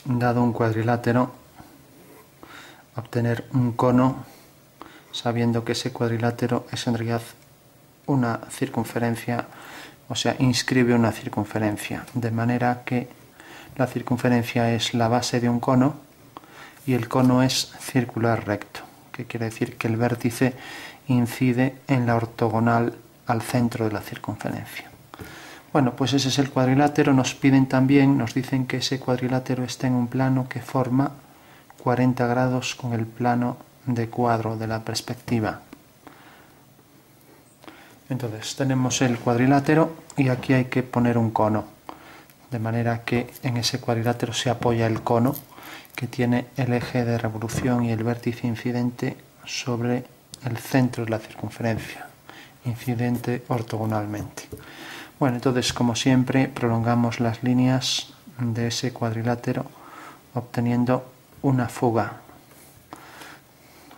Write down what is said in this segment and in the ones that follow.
dado un cuadrilátero, obtener un cono sabiendo que ese cuadrilátero es en realidad una circunferencia, o sea, inscribe una circunferencia, de manera que la circunferencia es la base de un cono y el cono es circular recto, que quiere decir que el vértice incide en la ortogonal al centro de la circunferencia. Bueno, pues ese es el cuadrilátero. Nos piden también, nos dicen que ese cuadrilátero está en un plano que forma 40 grados con el plano de cuadro de la perspectiva. Entonces tenemos el cuadrilátero y aquí hay que poner un cono, de manera que en ese cuadrilátero se apoya el cono que tiene el eje de revolución y el vértice incidente sobre el centro de la circunferencia, incidente ortogonalmente. Bueno, entonces, como siempre, prolongamos las líneas de ese cuadrilátero obteniendo una fuga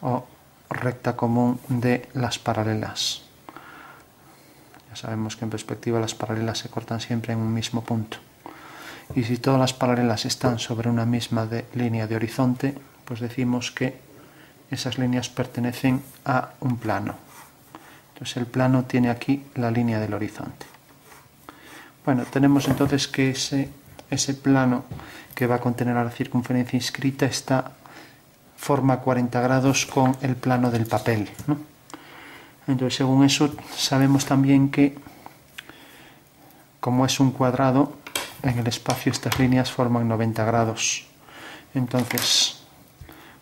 o recta común de las paralelas. Ya sabemos que en perspectiva las paralelas se cortan siempre en un mismo punto. Y si todas las paralelas están sobre una misma línea de horizonte, pues decimos que esas líneas pertenecen a un plano. Entonces el plano tiene aquí la línea del horizonte. Bueno, tenemos entonces que ese plano que va a contener a la circunferencia inscrita forma 40 grados con el plano del papel, ¿no? Entonces, según eso, sabemos también que, como es un cuadrado, en el espacio estas líneas forman 90 grados. Entonces,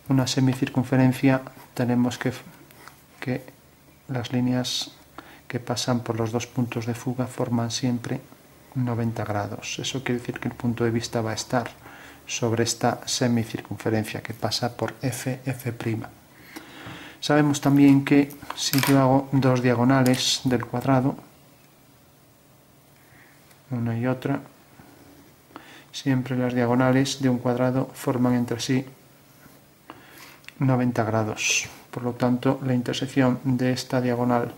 una semicircunferencia, tenemos que las líneas que pasan por los dos puntos de fuga forman siempre 90 grados. Eso quiere decir que el punto de vista va a estar sobre esta semicircunferencia que pasa por F, F'. Sabemos también que si yo hago dos diagonales del cuadrado, una y otra, siempre las diagonales de un cuadrado forman entre sí 90 grados. Por lo tanto, la intersección de esta diagonal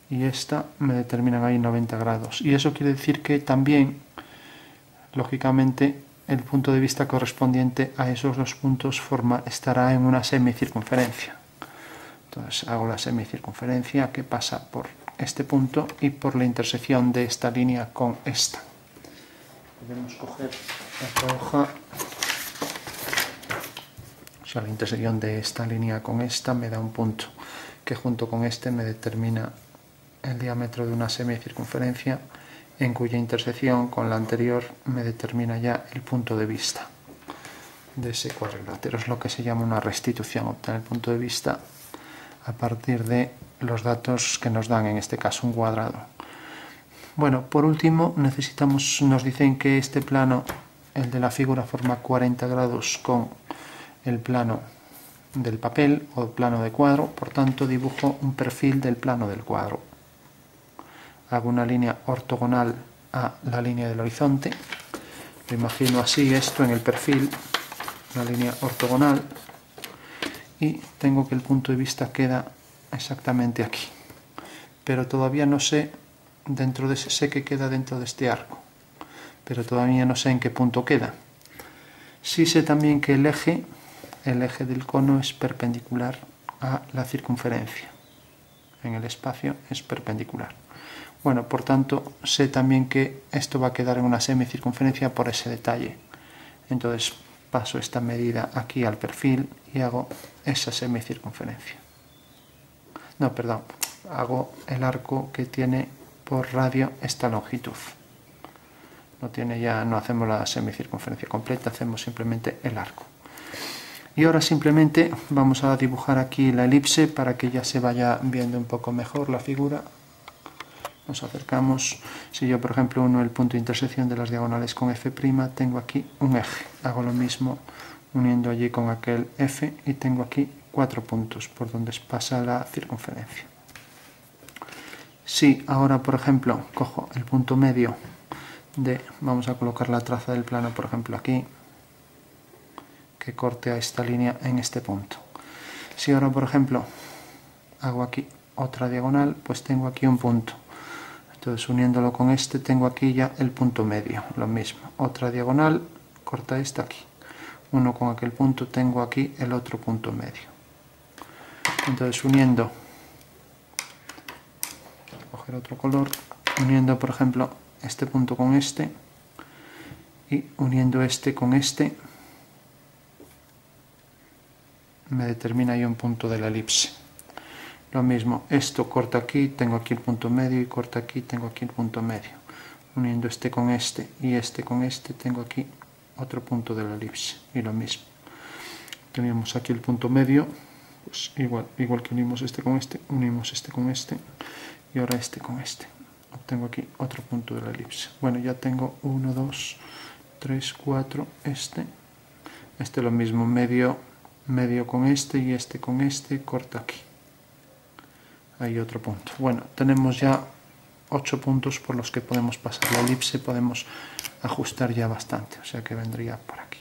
y esta me determinan ahí 90 grados. Y eso quiere decir que también, lógicamente, el punto de vista correspondiente a esos dos puntos estará en una semicircunferencia. Entonces hago la semicircunferencia que pasa por este punto y por la intersección de esta línea con esta. Podemos coger otra hoja. O sea, la intersección de esta línea con esta me da un punto que junto con este me determina el diámetro de una semicircunferencia, en cuya intersección con la anterior me determina ya el punto de vista de ese cuadrilátero. Es lo que se llama una restitución, obtener el punto de vista a partir de los datos que nos dan, en este caso un cuadrado. Bueno, por último nos dicen que este plano, el de la figura, forma 40 grados con el plano del papel o el plano de cuadro, por tanto dibujo un perfil del plano del cuadro. Hago una línea ortogonal a la línea del horizonte, lo imagino así, esto en el perfil, una línea ortogonal, y tengo que el punto de vista queda exactamente aquí, pero todavía no sé, sé que queda dentro de este arco, pero todavía no sé en qué punto queda. Sí sé también que el eje del cono es perpendicular a la circunferencia, en el espacio es perpendicular. Bueno, por tanto, sé también que esto va a quedar en una semicircunferencia por ese detalle. Entonces paso esta medida aquí al perfil y hago esa semicircunferencia. No, perdón, hago el arco que tiene por radio esta longitud. No hacemos la semicircunferencia completa, hacemos simplemente el arco. Y ahora simplemente vamos a dibujar aquí la elipse para que ya se vaya viendo un poco mejor la figura. Nos acercamos. Si yo, por ejemplo, uno el punto de intersección de las diagonales con F', tengo aquí un eje. Hago lo mismo uniendo allí con aquel F y tengo aquí 4 puntos por donde pasa la circunferencia. Si ahora, por ejemplo, cojo el punto medio vamos a colocar la traza del plano, por ejemplo, aquí, que corte a esta línea en este punto. Si ahora, por ejemplo, hago aquí otra diagonal, pues tengo aquí un punto. Entonces, uniéndolo con este, tengo aquí ya el punto medio, lo mismo. Otra diagonal, corta este aquí. Uno con aquel punto, tengo aquí el otro punto medio. Entonces uniendo, coger otro color, uniendo por ejemplo este punto con este y uniendo este con este, me determina ahí un punto de la elipse. Lo mismo, esto corta aquí, tengo aquí el punto medio, y corta aquí, tengo aquí el punto medio. Uniendo este con este y este con este, tengo aquí otro punto de la elipse. Y lo mismo, teníamos aquí el punto medio, pues igual que unimos este con este, unimos este con este y ahora este con este. Obtengo aquí otro punto de la elipse. Bueno, ya tengo 1, 2, 3, 4, este lo mismo, medio con este y este con este, corta aquí. Hay otro punto. Bueno, tenemos ya 8 puntos por los que podemos pasar la elipse, podemos ajustar ya bastante, o sea que vendría por aquí.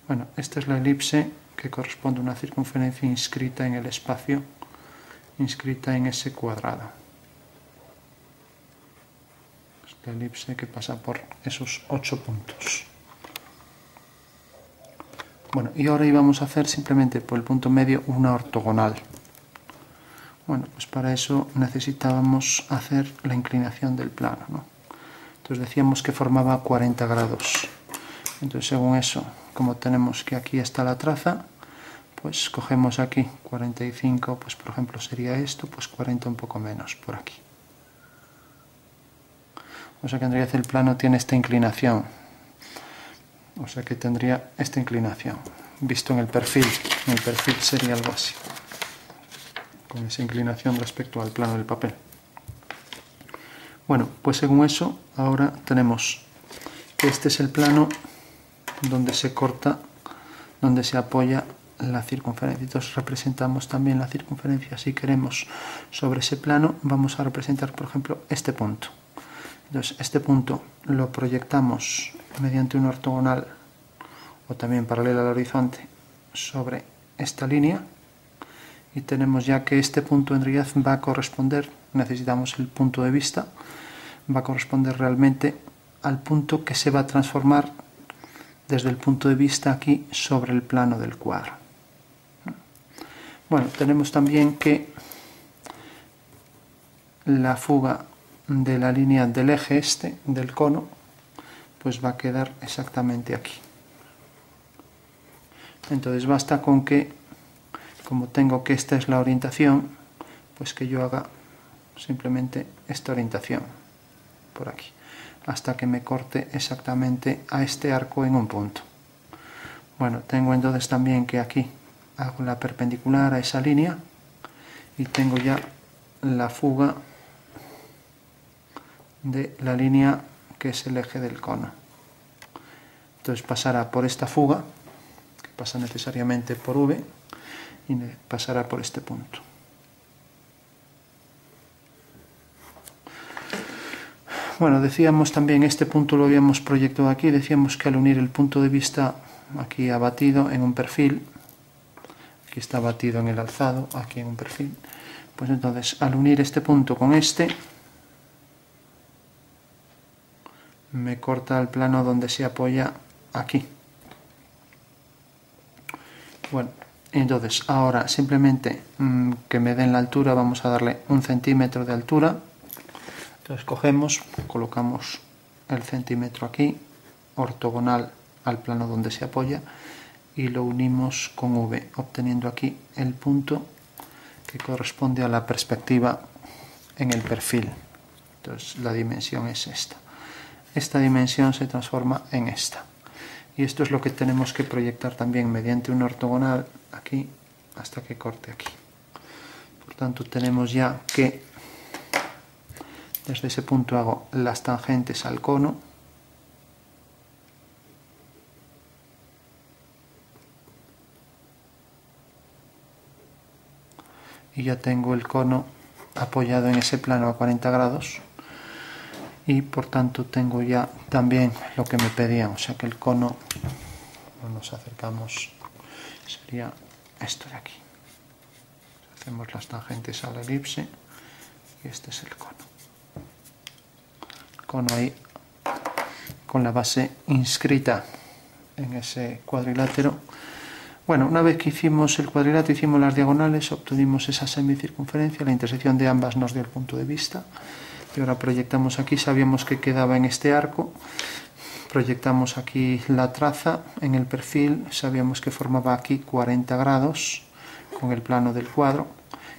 Bueno, esta es la elipse que corresponde a una circunferencia inscrita en el espacio, inscrita en ese cuadrado. Es la elipse que pasa por esos 8 puntos. Bueno, y ahora íbamos a hacer simplemente por el punto medio una ortogonal. Bueno, pues para eso necesitábamos hacer la inclinación del plano, ¿no? Entonces decíamos que formaba 40 grados. Entonces según eso, como tenemos que aquí está la traza, pues cogemos aquí 45, pues por ejemplo sería esto, pues 40 un poco menos por aquí. O sea que en realidad el plano tiene esta inclinación. O sea que tendría esta inclinación, visto en el perfil. En el perfil sería algo así, con esa inclinación respecto al plano del papel. Bueno, pues según eso, ahora tenemos que este es el plano donde se corta, donde se apoya la circunferencia. Entonces representamos también la circunferencia. Si queremos sobre ese plano, vamos a representar, por ejemplo, este punto. Entonces este punto lo proyectamos mediante una ortogonal o también paralela al horizonte sobre esta línea y tenemos ya que este punto en realidad va a corresponder, necesitamos el punto de vista, va a corresponder realmente al punto que se va a transformar desde el punto de vista aquí sobre el plano del cuadro. Bueno, tenemos también que la fuga de la línea del eje este, del cono, pues va a quedar exactamente aquí. Entonces basta con que, como tengo que esta es la orientación, pues que yo haga simplemente esta orientación, por aquí, hasta que me corte exactamente a este arco en un punto. Bueno, tengo entonces también que aquí hago la perpendicular a esa línea y tengo ya la fuga de la línea que es el eje del cono. Entonces pasará por esta fuga, que pasa necesariamente por V, y pasará por este punto. Bueno, decíamos también, este punto lo habíamos proyectado aquí, decíamos que al unir el punto de vista aquí abatido en un perfil, aquí está abatido en el alzado, aquí en un perfil, pues entonces al unir este punto con este, me corta el plano donde se apoya aquí. Bueno, entonces ahora simplemente que me den la altura, vamos a darle 1 centímetro de altura. Entonces cogemos, colocamos el centímetro aquí, ortogonal al plano donde se apoya, y lo unimos con V, obteniendo aquí el punto que corresponde a la perspectiva en el perfil. Entonces la dimensión es esta. Esta dimensión se transforma en esta. Y esto es lo que tenemos que proyectar también mediante una ortogonal aquí hasta que corte aquí. Por tanto, tenemos ya que desde ese punto hago las tangentes al cono. Y ya tengo el cono apoyado en ese plano a 40 grados. Y por tanto tengo ya también lo que me pedían, o sea que el cono, nos acercamos, sería esto de aquí. Hacemos las tangentes a la elipse y este es el cono. El cono ahí con la base inscrita en ese cuadrilátero. Bueno, una vez que hicimos el cuadrilátero, hicimos las diagonales, obtuvimos esa semicircunferencia, la intersección de ambas nos dio el punto de vista. Y ahora proyectamos aquí, sabíamos que quedaba en este arco, proyectamos aquí la traza en el perfil, sabíamos que formaba aquí 40 grados con el plano del cuadro,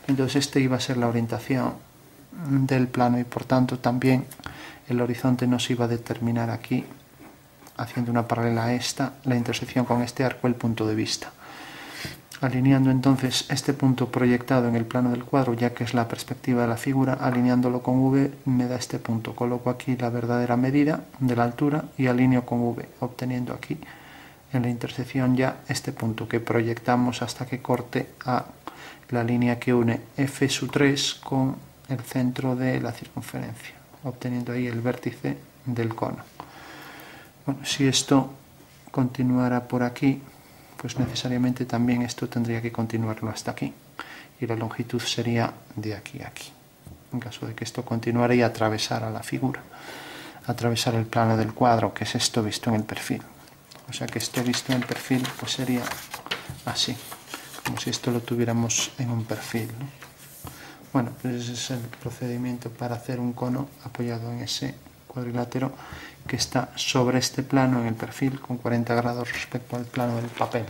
entonces este iba a ser la orientación del plano y por tanto también el horizonte nos iba a determinar aquí, haciendo una paralela a esta, la intersección con este arco, el punto de vista. Alineando entonces este punto proyectado en el plano del cuadro, ya que es la perspectiva de la figura, alineándolo con V me da este punto. Coloco aquí la verdadera medida de la altura y alineo con V, obteniendo aquí en la intersección ya este punto que proyectamos hasta que corte a la línea que une F3 con el centro de la circunferencia, obteniendo ahí el vértice del cono. Bueno, si esto continuara por aquí, pues necesariamente también esto tendría que continuarlo hasta aquí, y la longitud sería de aquí a aquí. En caso de que esto continuara y atravesara la figura, atravesar el plano del cuadro, que es esto visto en el perfil. O sea que esto visto en el perfil pues sería así, como si esto lo tuviéramos en un perfil, ¿no? Bueno, pues ese es el procedimiento para hacer un cono apoyado en ese cuadrilátero que está sobre este plano en el perfil con 40 grados respecto al plano del papel.